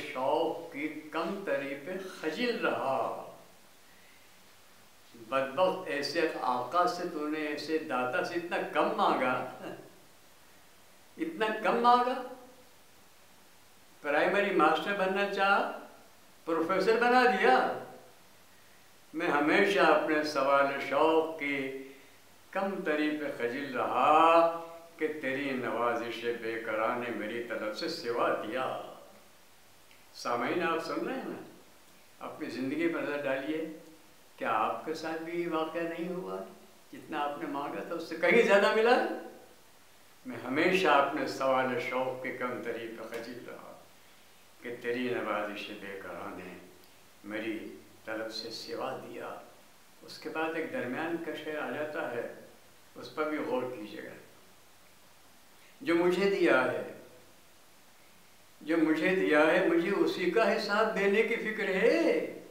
شوق کی کم تری پہ خجل رہا۔ بدبخت، ایسے آقا سے تو نے، ایسے داتا سے اتنا کم مانگا، اتنا کم مانگا۔ پرائمری ماسٹر بننا چاہا، پروفیسر بنا دیا۔ میں ہمیشہ اپنے سوال شوق کی کم تری پہ خجل رہا کہ تیری نوازش بے قرار نے میری طرف سے سوا دیا۔ سامعین، آپ سن رہے ہیں نا؟ اپنی زندگی پر نظر ڈالیے، کیا آپ کے ساتھ بھی یہ واقعہ نہیں ہوا؟ جتنا آپ نے مانگا تھا اس سے کہیں زیادہ ملا۔ میں ہمیشہ اپنے سوال شوق کے کم تری پہ خجل رہا کہ تیری نوازش بے قرار نے میری طرف سے سوا دیا۔ اس کے بعد ایک درمیان کا شعر آ جاتا ہے، اس پر بھی غور کیجیے گا۔ جو مجھے دیا ہے، جو مجھے دیا ہے، مجھے اسی کا حساب دینے کی فکر ہے۔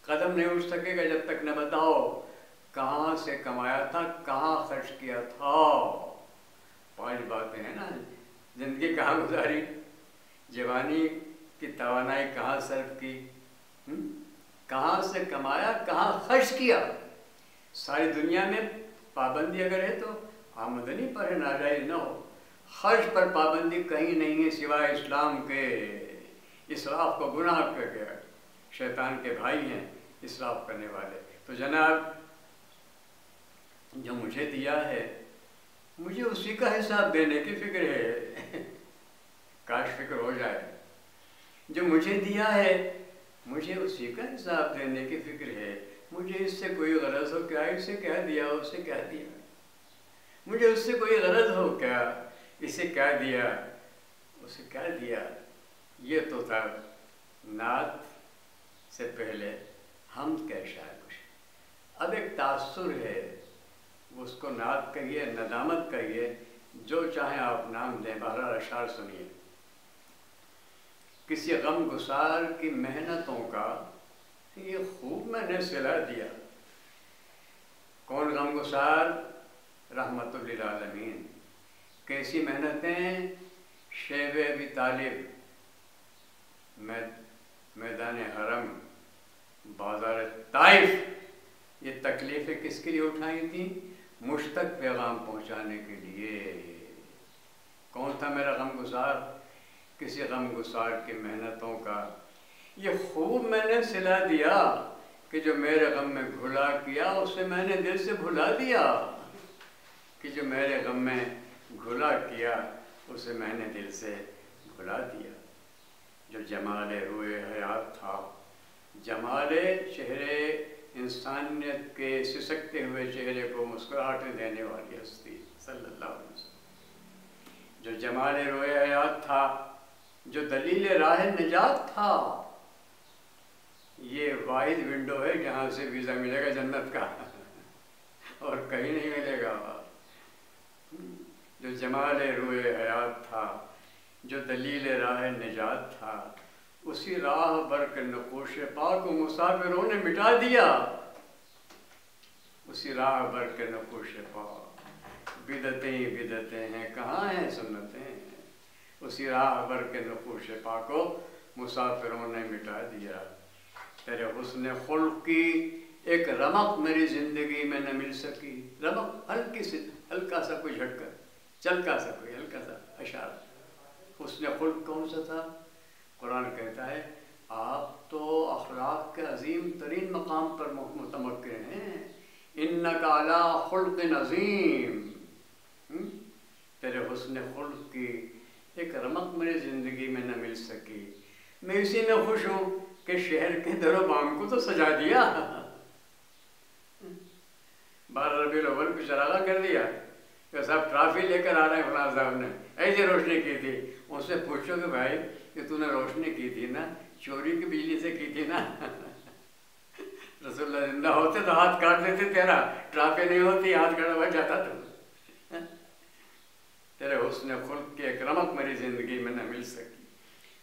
قدم نہیں اٹھ سکے گا جب تک نہ بتاؤ کہاں سے کمایا تھا، کہاں خرچ کیا تھا۔ 5 باتیں ہیں نا، زندگی کہاں گزاری، جوانی کی توانائی کہاں صرف کی، کہاں سے کمایا، کہاں خرچ کیا۔ ساری دنیا میں پابندی اگر ہے تو آمدنی پر ہے، ناجائز نہ ہو۔ خرچ پر پابندی کہیں نہیں ہے سوائے اسلام کے۔ اسراف کو گناہ کر گیا، شیطان کے بھائی ہیں اسراف کرنے والے۔ تو جناب، جو مجھے دیا ہے مجھے اسی کا حساب دینے کی فکر ہے۔ کاش فکر ہو جائے۔ جو مجھے دیا ہے مجھے اسی کا حساب دینے کی فکر ہے۔ مجھے اس سے کوئی غرض ہو کیا، اسے کیا دیا، اسے کیا دیا، مجھے اس سے کوئی غرض ہو کیا، اسے کیا دیا، اسے کیا دیا۔ یہ تو تھا نعت سے پہلے حمد کا اشارہ کچھ۔ اب ایک تاثر ہے، اس کو نعت کہیے، ندامت کہیے، جو چاہیں آپ نام دیں، بہرحال اشعار سنیے۔ کسی غم گسار کی محنتوں کا یہ خوب میں نے صلہ دیا۔ کون غم گسار؟ رحمت للعالمین۔ کیسی محنتیں؟ شیب ابی طالب میدان حرم، بازار طائف، یہ تکلیفیں کس کے لیے اٹھائی تھیں؟ مشتاق پیغام پہنچانے کے لیے۔ کون تھا میرا غم گسار؟ کسی غم گسار کی محنتوں کا یہ خوب میں نے صلہ دیا کہ جو میرے غم میں گھلا کیا اسے میں نے دل سے بھلا دیا، کہ جو میرے غم میں گھلا کیا اسے میں نے دل سے بھلا دیا۔ جو جمال روئے حیات تھا، جمال چہرے انسانیت کے سسکتے ہوئے چہرے کو مسکراہٹیں دینے والی ہستی صلی اللہ علیہ وسلم۔ جو جمال روئے حیات تھا، جو دلیل راہ نجات تھا، یہ واحد ونڈو ہے جہاں سے ویزا ملے گا جنت کا، اور کہیں نہیں ملے گا۔ جو جمال روئے حیات تھا، جو دلیل راہ نجات تھا، اسی راہ بر کے نقوش پا کو مسافروں نے مٹا دیا۔ اسی راہ بر کے نقوش پا، بدعتیں ہی بدعتیں ہیں، کہاں ہیں سنتیں؟ اسی راہ بر کے نقوش پا کو مسافروں نے مٹا دیا۔ تیرے حسن خلق کی ایک رمق میری زندگی میں نہ مل سکی۔ رمق ہلکی سی، ہلکا سا کوئی جھٹکا، چلکا سا کوئی ہلکا سا اشارہ۔ حسن خلق کون سا تھا؟ قرآن کہتا ہے آپ تو اخلاق کے عظیم ترین مقام پر متمکن ہیں۔ انک علی خلق عظیم۔ تیرے حسن خلق کی ایک رمق میری زندگی میں نہ مل سکی۔ میں اسی میں خوش ہوں کہ شہر کے در و بام کو تو سجا دیا۔ 12 ربیع الاول کو چراغا کر دیا کہ صاحب ٹرافی لے کر آ رہے ہیں فلاں صاحب نے، ایسے روشنی کی تھی۔ ان سے پوچھو کہ بھائی کہ تو نے روشنی کی تھی نا، چوری کی بجلی سے کی تھی نا؟ رسول اللہ زندہ ہوتے تو ہاتھ کاٹ دیتے تیرا، ٹرافی نہیں ہوتی ہاتھ کاٹا ہوا جاتا تو۔ تیرے حسن خلق کی ایک رمق میری زندگی میں نہ مل سکی۔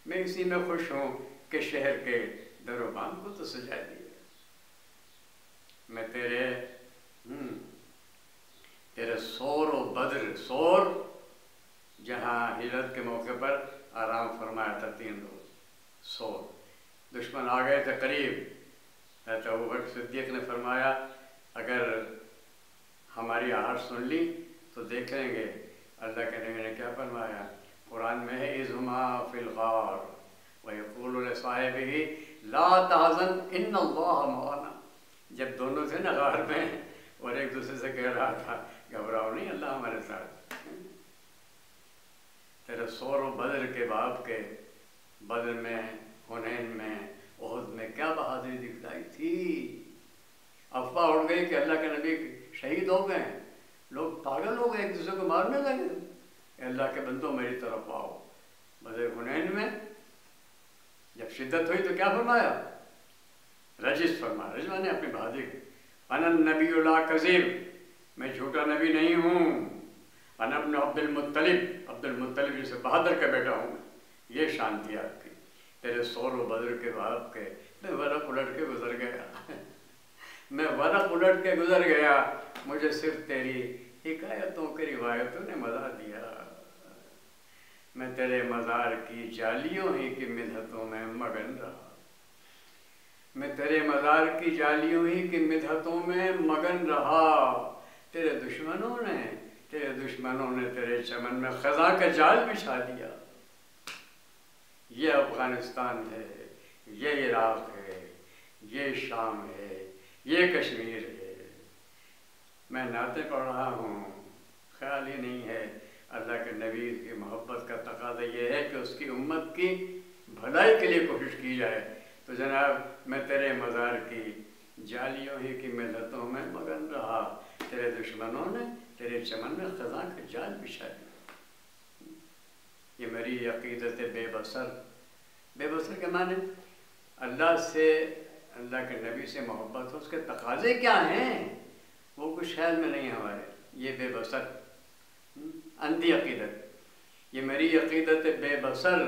میں اسی میں خوش ہوں کہ شہر کے در و بام کو تو سجا دیا۔ میں تیرے سور و بدر، سور جہاں ہجرت کے موقع پر آرام فرمایا تھا 3 روز سو. دشمن آ گئے تھے قریب. حضرت ابوبکر صدیق نے فرمایا اگر ہماری آہٹ سن لی تو دیکھ لیں گے. اللہ کے نبی نے کیا فرمایا؟ قرآن میں ہے اذ ہما فی الغار ویقول لصاحبہ لا تحزن ان اللہ معنا. جب دونوں تھے نا غار میں اور ایک دوسرے سے کہہ رہا تھا گھبراؤ نہیں، اللہ ہمارے ساتھ. تیرے سور و بدر کے باب کے، بدر میں، حنین میں، احد میں کیا بہادری دکھلائی تھی. افواہ اڑ گئی کہ اللہ کے نبی شہید ہو گئے. لوگ پاگل ہو گئے، ایک دوسرے کو مارنے لگے. اللہ کے بندوں میری طرف آؤ. بدر حنین میں جب شدت ہوئی تو کیا فرمایا؟ رجس فرمایا. رجس نے اپنی بہادری. انا النبی لا کذب، میں جھوٹا نبی نہیں ہوں. انا ابن عبد المطلب، عبد المطلب جسے بہادر کا بیٹا ہوں. یہ شان تھی آپ کی. تیرے سور و بدر کے باپ کے میں ورق الٹ کے گزر گیا. میں ورق الٹ کے گزر گیا. مجھے صرف تیری حکایتوں کی روایتوں نے مزہ دیا. میں تیرے مزار کی جالیوں ہی کی مدحتوں میں مگن رہا. میں تیرے مزار کی جالیوں ہی کی مدحتوں میں مگن رہا. تیرے دشمنوں نے تیرے چمن میں خزاں کا جال بچھا دیا. یہ افغانستان ہے، یہ عراق ہے، یہ شام ہے، یہ کشمیر ہے. میں نعتیں پڑھ رہا ہوں، خیال ہی نہیں ہے. اللہ کے نبی کی محبت کا تقاضا یہ ہے کہ اس کی امت کی بھلائی کے لیے کوشش کی جائے. تو جناب میں تیرے مزار کی جالیوں ہی کی ملتوں میں مگن رہا. تیرے دشمنوں نے تیرے چمن میں خزاں کا جال بچھا دیا. یہ میری عقیدت بے بصر. بے بصر کے معنی اللہ سے، اللہ کے نبی سے محبت ہو، اس کے تقاضے کیا ہیں وہ کچھ خیال میں نہیں ہمارے. یہ بے بصر اندھی عقیدت. یہ میری عقیدت بے بصر،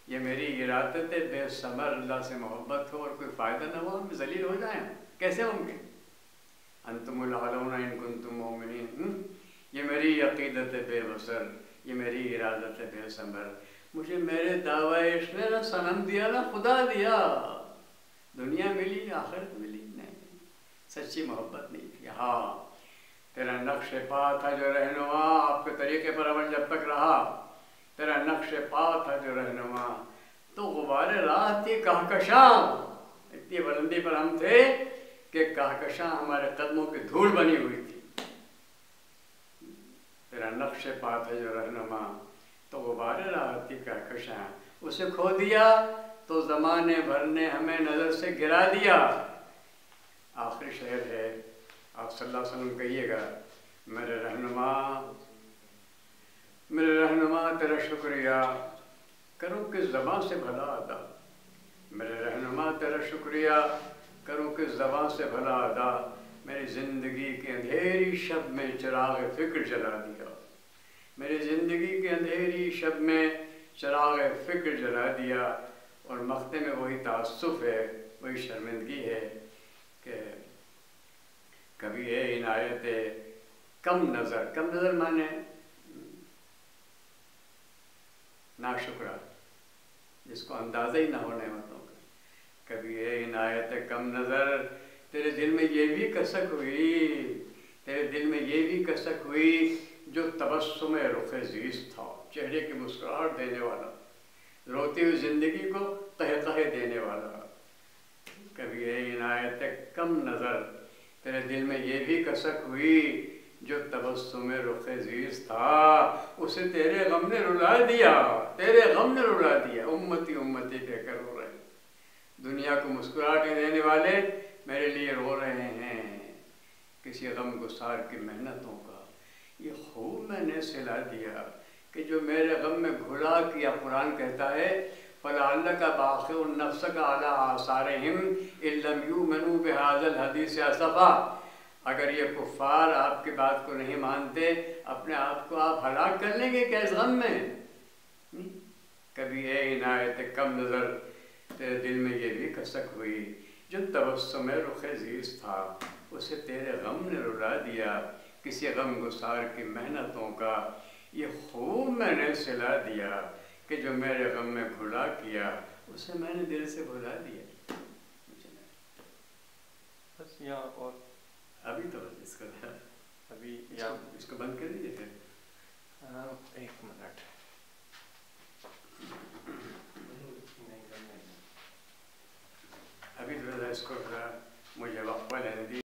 یہ میری ارادت بے ثمر. اللہ سے محبت ہو اور کوئی فائدہ نہ ہو، ہم ذلیل ہو جائیں. کیسے ہوں گے؟ انتم الاعلون ان کنتم مؤمنین. یہ میری عقیدت بے بصر، یہ میری ارادت بے ثمر. مجھے میرے دعوی عشق نے نہ صنم دیا نہ خدا دیا. دنیا ملی، آخرت ملی نہیں. سچی محبت نہیں تھی. ہاں تیرا نقش پا تھا جو رہنما، آپ کے طریقے پر عمل جب تک رہا. تیرا نقش پا تھا جو رہنما، تو غبار راہ تھی کہکشاں. اتنی بلندی پر ہم تھے کہ کہکشاں ہمارے قدموں کی دھول بنی ہوئی تھی. تیرا نقش پا تھا جو رہنما، تو غبار راہ تھی کہکشاں. اسے کھو دیا تو زمانے بھر نے ہمیں نظر سے گرا دیا. آخری شعر ہے، آپ صلی اللہ علیہ وسلم کہیے گا میرے رہنما تیرا شکریہ کروں کس زبان سے بھلا ادا. میرے رہنما تیرا شکریہ کروں کس زبان سے بھلا ادا. میری زندگی کے اندھیری شب میں چراغ فکر جلا دیا. میری زندگی کے اندھیری شب میں چراغ فکر جلا دیا. اور مقطع میں وہی تعصف ہے، وہی شرمندگی ہے کہ کبھی ہے عنایت کم نظر. کم نظر مانے ناشکرا، جس کو اندازہ ہی نہ ہو نعمتوں کا. کبھی ہے عنایت کم نظر، تیرے دل میں یہ بھی کسک ہوئی، تیرے دل میں یہ بھی کسک ہوئی جو تبسم رخ زیز تھا، چہرے کی مسکراہٹ دینے والا، روتی ہوئی زندگی کو قہقہے دینے والا. کبھی ہے عنایت کم نظر، تیرے دل میں یہ بھی کسک ہوئی جو تبسم رخ زیز تھا، اسے تیرے غم نے رلا دیا. تیرے غم نے رلا دیا. امتی امتی کہہ کر رو رہے. دنیا کو مسکراہٹیں دینے والے میرے لیے رو رہے ہیں کسی غم گسار کی محنتوں کا. یہ خوب میں نے سلا دیا کہ جو میرے غم میں گھلا کیا. قرآن کہتا ہے فَلَعَلَّكَ بَاخِعٌ نَفْسَكَ عَلَىٰ آثَارِهِمْ إِن لَّمْ يُؤْمِنُوا بِهَٰذَا الْحَدِيثِ أَسَفًا. اگر یہ کفار آپ کی بات کو نہیں مانتے، اپنے آپ کو آپ ہلاک کر لیں گے کیا اس غم میں؟ کبھی ہے عنایت کم نظر، تیرے دل میں یہ بھی کسک ہوئی جو تبسم رخ زیز تھا، اسے تیرے غم نے رلا دیا کسی غم گسار کی محنتوں کا. یہ خوب میں نے سلا دیا کہ جو میرے غم میں کھلا کیا اسے میں نے دل سے بھلا دیا. بس یہاں اور ابھی تو اس کو ابھی اس کو بند کر دیجیے پھر. 1 منٹ. ابھی ذرا اس کو ذرا مجھے وقفہ لینے دیجیے.